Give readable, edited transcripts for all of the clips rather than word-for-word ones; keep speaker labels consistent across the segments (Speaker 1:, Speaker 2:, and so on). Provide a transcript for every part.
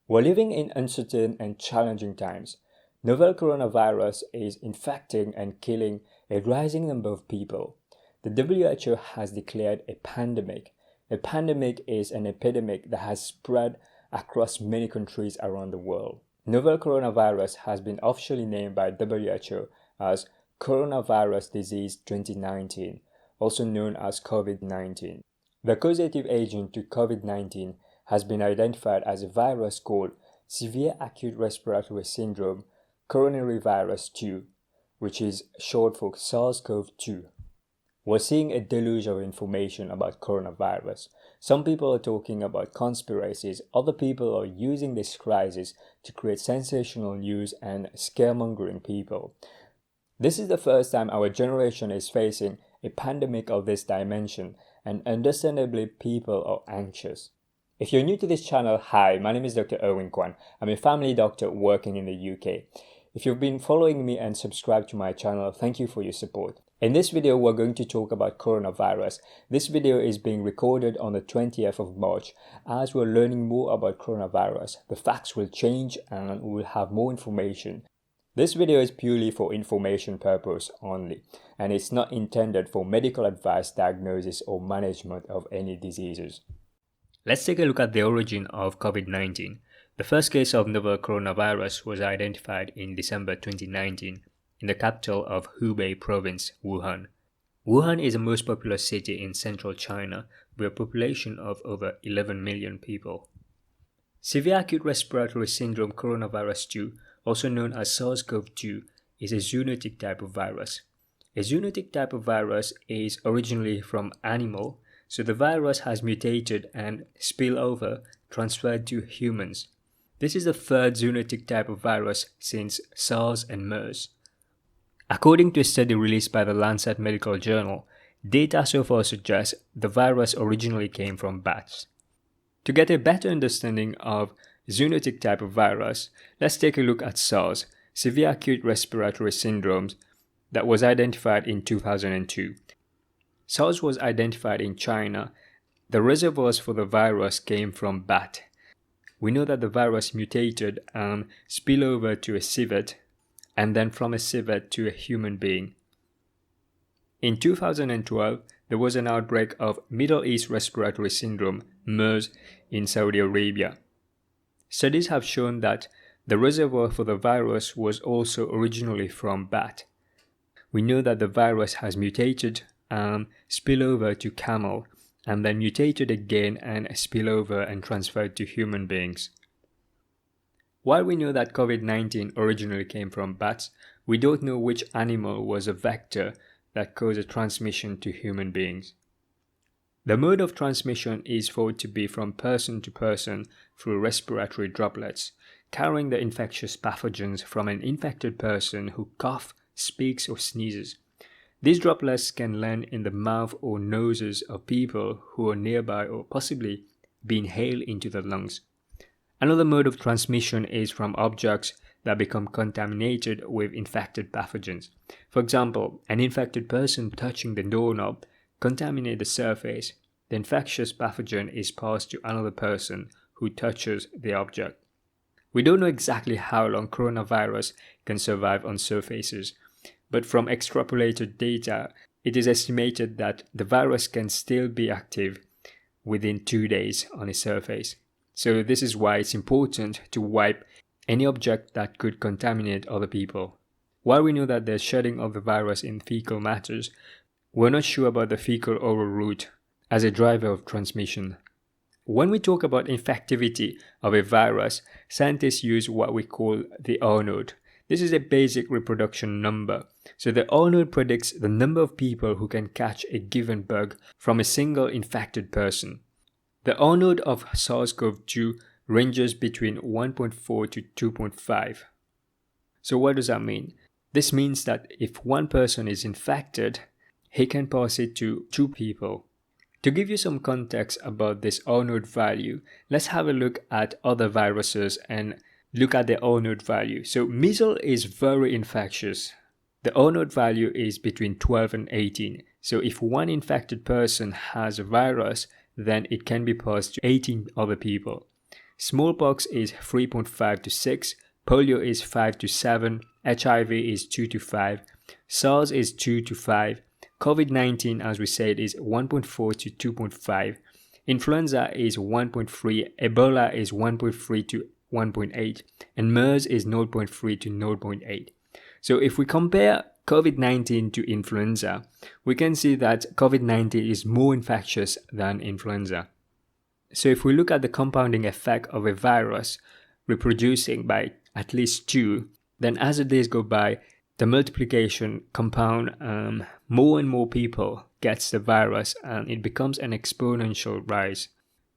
Speaker 1: We're living in uncertain and challenging times. Novel coronavirus is infecting and killing a rising number of people. The WHO has declared a pandemic. A pandemic is an epidemic that has spread across many countries around the world. Novel coronavirus has been officially named by WHO as Coronavirus Disease 2019, also known as COVID-19. The causative agent to COVID-19 has been identified as a virus called Severe Acute Respiratory Syndrome Coronavirus 2, which is short for SARS-CoV-2. We're seeing a deluge of information about coronavirus. Some people are talking about conspiracies, other people are using this crisis to create sensational news and scaremongering people. This is the first time our generation is facing a pandemic of this dimension, and understandably people are anxious. If you're new to this channel, hi, my name is Dr. Erwin Kwun. I'm a family doctor working in the UK. If you've been following me and subscribed to my channel, thank you for your support. In this video, we're going to talk about coronavirus. This video is being recorded on the 20th of March. As we're learning more about coronavirus, the facts will change and we'll have more information. This video is purely for information purpose only, and it's not intended for medical advice, diagnosis, or management of any diseases. Let's take a look at the origin of COVID-19. The first case of novel coronavirus was identified in December 2019 in the capital of Hubei province, Wuhan. Wuhan is the most populous city in central China with a population of over 11 million people. Severe Acute Respiratory Syndrome Coronavirus 2, also known as SARS-CoV-2, is a zoonotic type of virus. A zoonotic type of virus is originally from animal, so the virus has mutated and spill over, transferred to humans. This is the third zoonotic type of virus since SARS and MERS. According to a study released by the Lancet Medical Journal, data so far suggests the virus originally came from bats. To get a better understanding of zoonotic type of virus, let's take a look at SARS, Severe Acute Respiratory Syndrome, that was identified in 2002. SARS was identified in China. The reservoirs for the virus came from bat. We know that the virus mutated and spilled over to a civet, and then from a civet to a human being. In 2012, there was an outbreak of Middle East Respiratory Syndrome, MERS, in Saudi Arabia. Studies have shown that the reservoir for the virus was also originally from bat. We know that the virus has mutated and spill over to camel, and then mutated again and spill over and transferred to human beings. While we know that COVID-19 originally came from bats, we don't know which animal was a vector that caused a transmission to human beings. The mode of transmission is thought to be from person to person through respiratory droplets, carrying the infectious pathogens from an infected person who coughs, speaks, or sneezes. These droplets can land in the mouth or noses of people who are nearby or possibly be inhaled into the lungs. Another mode of transmission is from objects that become contaminated with infected pathogens. For example, an infected person touching the doorknob contaminates the surface. The infectious pathogen is passed to another person who touches the object. We don't know exactly how long coronavirus can survive on surfaces, but from extrapolated data, it is estimated that the virus can still be active within 2 days on a surface. So this is why it's important to wipe any object that could contaminate other people. While we know that there's shedding of the virus in fecal matters, we're not sure about the fecal-oral route as a driver of transmission. When we talk about infectivity of a virus, scientists use what we call the R node. This is a basic reproduction number. So the R node predicts the number of people who can catch a given bug from a single infected person. The R node of SARS-CoV-2 ranges between 1.4 to 2.5. So what does that mean? This means that if one person is infected, he can pass it to 2 people. To give you some context about this R node value, let's have a look at other viruses and look at the R node value. So measles is very infectious. The R node value is between 12 and 18. So if one infected person has a virus, then it can be passed to 18 other people. Smallpox is 3.5 to 6, polio is 5 to 7, HIV is 2 to 5, SARS is 2 to 5, COVID-19, as we said, is 1.4 to 2.5, influenza is 1.3, Ebola is 1.3 to 1.8, and MERS is 0.3 to 0.8. So if we compare COVID-19 to influenza, we can see that COVID-19 is more infectious than influenza. So if we look at the compounding effect of a virus reproducing by at least 2, then as the days go by, the multiplication compound, more and more people gets the virus, and it becomes an exponential rise.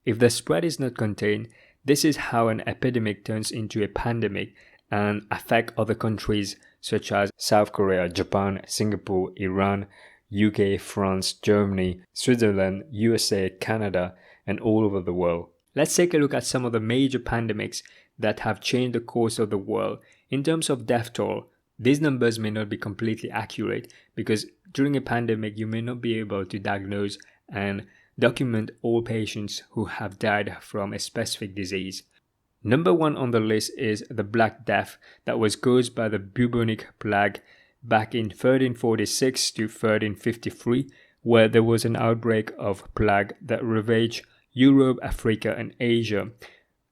Speaker 1: If the spread is not contained, this is how an epidemic turns into a pandemic and affect other countries such as South Korea, Japan, Singapore, Iran, UK, France, Germany, Switzerland, USA, Canada, and all over the world. Let's take a look at some of the major pandemics that have changed the course of the world. In terms of death toll, these numbers may not be completely accurate because during a pandemic you may not be able to diagnose and document all patients who have died from a specific disease. Number 1 on the list is the Black Death that was caused by the bubonic plague back in 1346 to 1353, where there was an outbreak of plague that ravaged Europe, Africa, and Asia,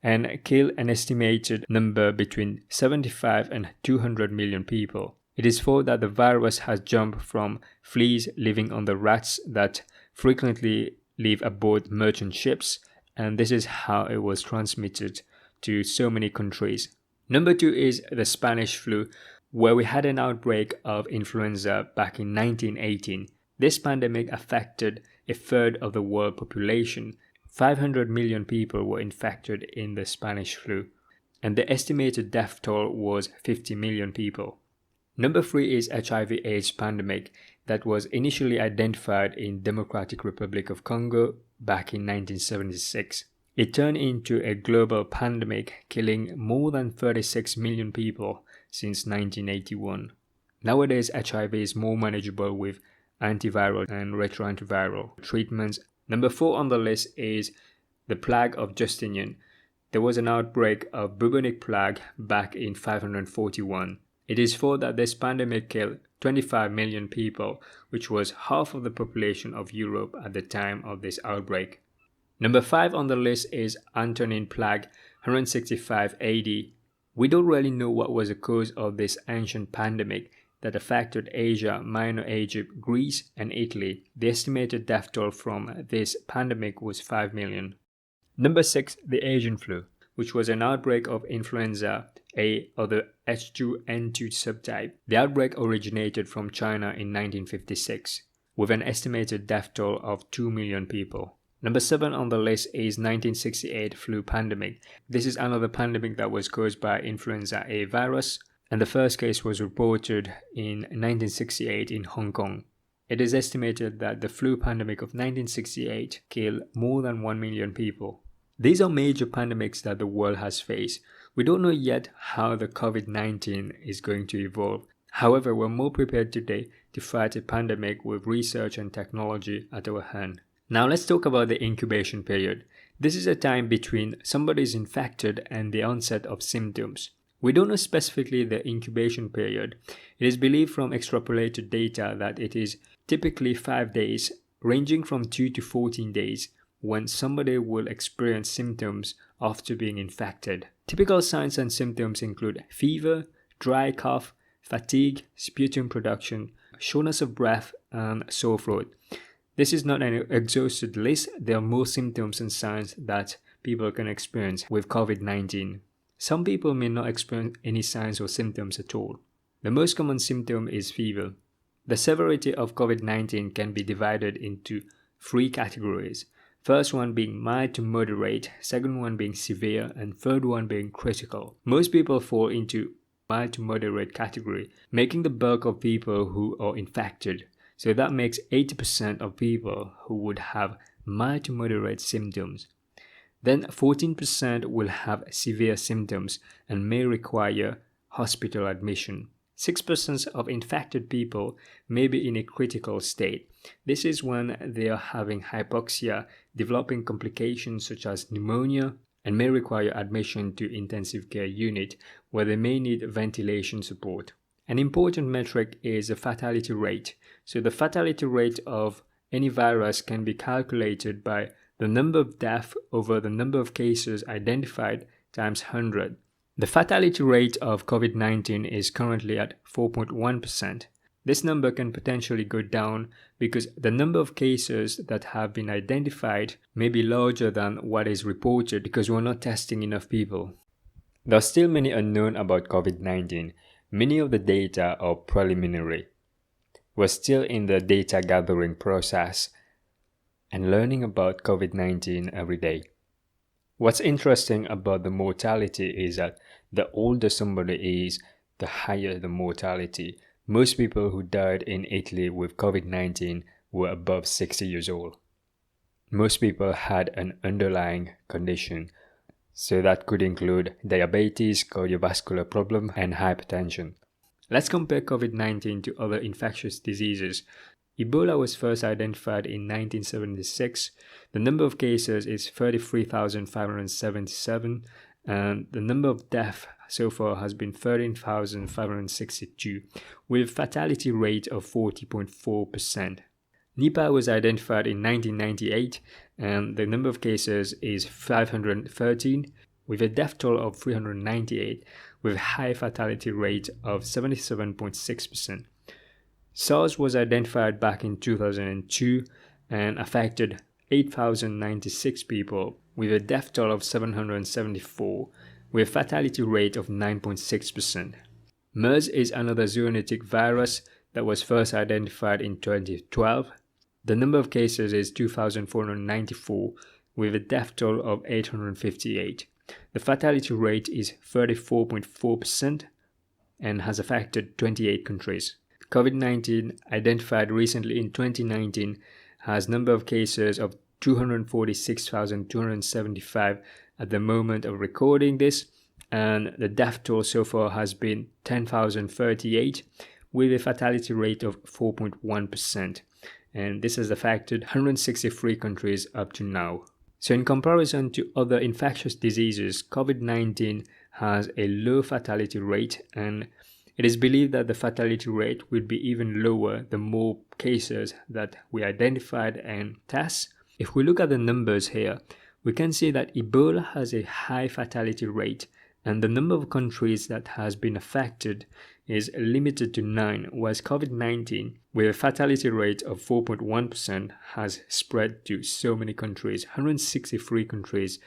Speaker 1: and killed an estimated number between 75 and 200 million people. It is thought that the virus has jumped from fleas living on the rats that frequently live aboard merchant ships, and this is how it was transmitted to so many countries. Number 2 is the Spanish flu, where we had an outbreak of influenza back in 1918. This pandemic affected a third of the world population. 500 million people were infected in the Spanish flu, and the estimated death toll was 50 million people. Number 3 is HIV/AIDS pandemic that was initially identified in Democratic Republic of Congo back in 1976. It turned into a global pandemic, killing more than 36 million people since 1981. Nowadays, HIV is more manageable with antiviral and retroantiviral treatments. Number 4 on the list is the plague of Justinian. There was an outbreak of bubonic plague back in 541. It is thought that this pandemic killed 25 million people, which was half of the population of Europe at the time of this outbreak. Number 5 on the list is Antonine Plague, 165 AD. We don't really know what was the cause of this ancient pandemic that affected Asia, Minor Egypt, Greece, and Italy. The estimated death toll from this pandemic was 5 million. Number 6, the Asian flu, which was an outbreak of influenza A or the H2N2 subtype. The outbreak originated from China in 1956, with an estimated death toll of 2 million people. Number 7 on the list is 1968 flu pandemic. This is another pandemic that was caused by influenza A virus, and the first case was reported in 1968 in Hong Kong. It is estimated that the flu pandemic of 1968 killed more than 1 million people. These are major pandemics that the world has faced. We don't know yet how the COVID-19 is going to evolve. However, we're more prepared today to fight a pandemic with research and technology at our hand. Now let's talk about the incubation period. This is a time between somebody is infected and the onset of symptoms. We don't know specifically the incubation period. It is believed from extrapolated data that it is typically 5 days, ranging from 2 to 14 days, when somebody will experience symptoms after being infected. Typical signs and symptoms include fever, dry cough, fatigue, sputum production, shortness of breath, and sore throat. This is not an exhausted list. There are more symptoms and signs that people can experience with COVID-19. Some people may not experience any signs or symptoms at all. The most common symptom is fever. The severity of COVID-19 can be divided into 3 categories. First one being mild to moderate, second one being severe, and third one being critical. Most people fall into mild to moderate category, making the bulk of people who are infected. So that makes 80% of people who would have mild to moderate symptoms. Then 14% will have severe symptoms and may require hospital admission. 6% of infected people may be in a critical state. This is when they are having hypoxia, developing complications such as pneumonia, and may require admission to intensive care unit where they may need ventilation support. An important metric is the fatality rate. So the fatality rate of any virus can be calculated by the number of deaths over the number of cases identified times 100. The fatality rate of COVID-19 is currently at 4.1%. This number can potentially go down because the number of cases that have been identified may be larger than what is reported because we're not testing enough people. There are still many unknowns about COVID-19. Many of the data are preliminary. We're still in the data gathering process and learning about COVID-19 every day. What's interesting about the mortality is that the older somebody is, the higher the mortality. Most people who died in Italy with COVID-19 were above 60 years old. Most people had an underlying condition, so that could include diabetes, cardiovascular problem, and hypertension. Let's compare COVID-19 to other infectious diseases. Ebola was first identified in 1976. The number of cases is 33,577, and the number of deaths so far has been 13,562, with fatality rate of 40.4%. Nipah was identified in 1998, and the number of cases is 513, with a death toll of 398, with a high fatality rate of 77.6%. SARS was identified back in 2002 and affected 8,096 people, with a death toll of 774, with a fatality rate of 9.6%. MERS is another zoonotic virus that was first identified in 2012. The number of cases is 2,494, with a death toll of 858. The fatality rate is 34.4% and has affected 28 countries. COVID-19, identified recently in 2019, has number of cases of 246,275 at the moment of recording this, and the death toll so far has been 10,038, with a fatality rate of 4.1%, and this has affected 163 countries up to now. So in comparison to other infectious diseases, COVID-19 has a low fatality rate, and it is believed that the fatality rate will be even lower the more cases that we identified and test. If we look at the numbers here, we can see that Ebola has a high fatality rate, and the number of countries that has been affected is limited to 9, whereas COVID-19, with a fatality rate of 4.1%, has spread to so many countries, 163 countries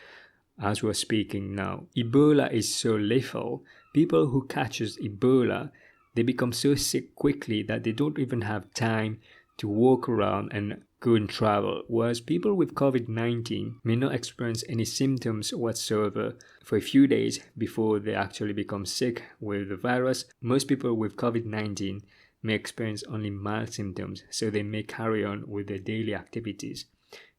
Speaker 1: as we're speaking now. Ebola is so lethal. People who catches Ebola, they become so sick quickly that they don't even have time to walk around and go and travel, whereas people with COVID-19 may not experience any symptoms whatsoever for a few days before they actually become sick with the virus. Most people with COVID-19 may experience only mild symptoms, so they may carry on with their daily activities.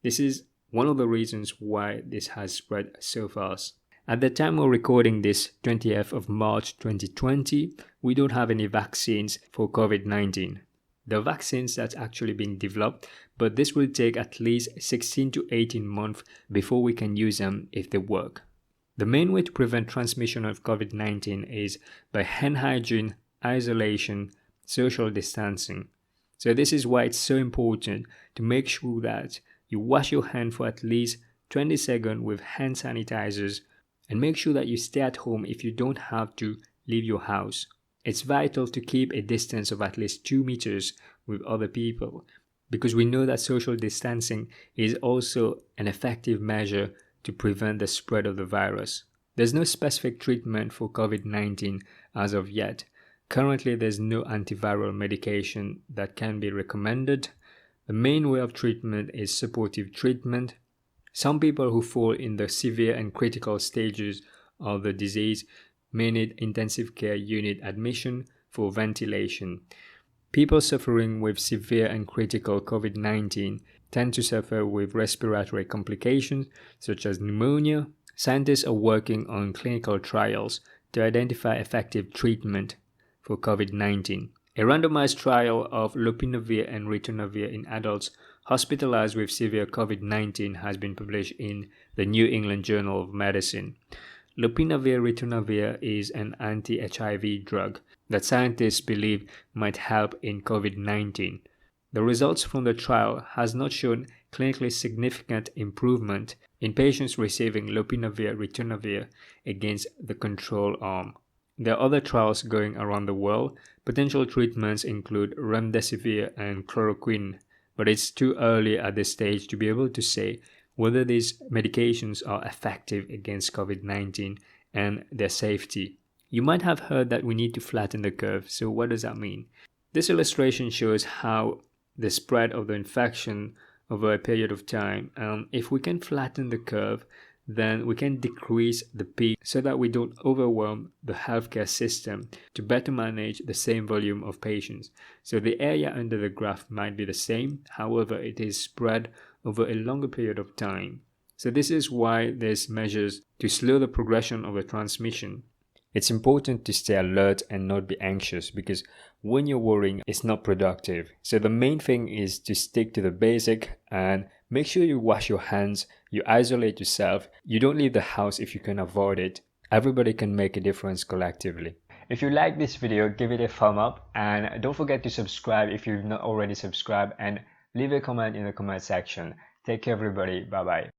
Speaker 1: This is one of the reasons why this has spread so fast. At the time we're recording this, 20th of March 2020, we don't have any vaccines for COVID-19. There are vaccines that's actually being developed, but this will take at least 16 to 18 months before we can use them if they work. The main way to prevent transmission of COVID-19 is by hand hygiene, isolation, social distancing. So this is why it's so important to make sure that you wash your hand for at least 20 seconds with hand sanitizers, and make sure that you stay at home if you don't have to leave your house. It's vital to keep a distance of at least 2 meters with other people, because we know that social distancing is also an effective measure to prevent the spread of the virus. There's no specific treatment for COVID-19 as of yet. Currently, there's no antiviral medication that can be recommended. The main way of treatment is supportive treatment. Some people who fall in the severe and critical stages of the disease may need intensive care unit admission for ventilation. People suffering with severe and critical COVID-19 tend to suffer with respiratory complications such as pneumonia. Scientists are working on clinical trials to identify effective treatment for COVID-19. A randomized trial of lopinavir and ritonavir in adults hospitalized with severe COVID-19 has been published in the New England Journal of Medicine. Lopinavir-ritonavir is an anti-HIV drug that scientists believe might help in COVID-19. The results from the trial has not shown clinically significant improvement in patients receiving lopinavir-ritonavir against the control arm. There are other trials going around the world. Potential treatments include remdesivir and chloroquine, but it's too early at this stage to be able to say whether these medications are effective against COVID-19 and their safety. You might have heard that we need to flatten the curve, so what does that mean? This illustration shows how the spread of the infection over a period of time. If we can flatten the curve, then we can decrease the peak so that we don't overwhelm the healthcare system to better manage the same volume of patients. So the area under the graph might be the same, however, it is spread over a longer period of time. So this is why there's measures to slow the progression of the transmission. It's important to stay alert and not be anxious, because when you're worrying, it's not productive. So the main thing is to stick to the basic and make sure you wash your hands, you isolate yourself, you don't leave the house if you can avoid it. Everybody can make a difference collectively. If you like this video, give it a thumb up and don't forget to subscribe if you've not already subscribed, and leave a comment in the comment section. Take care everybody, bye bye.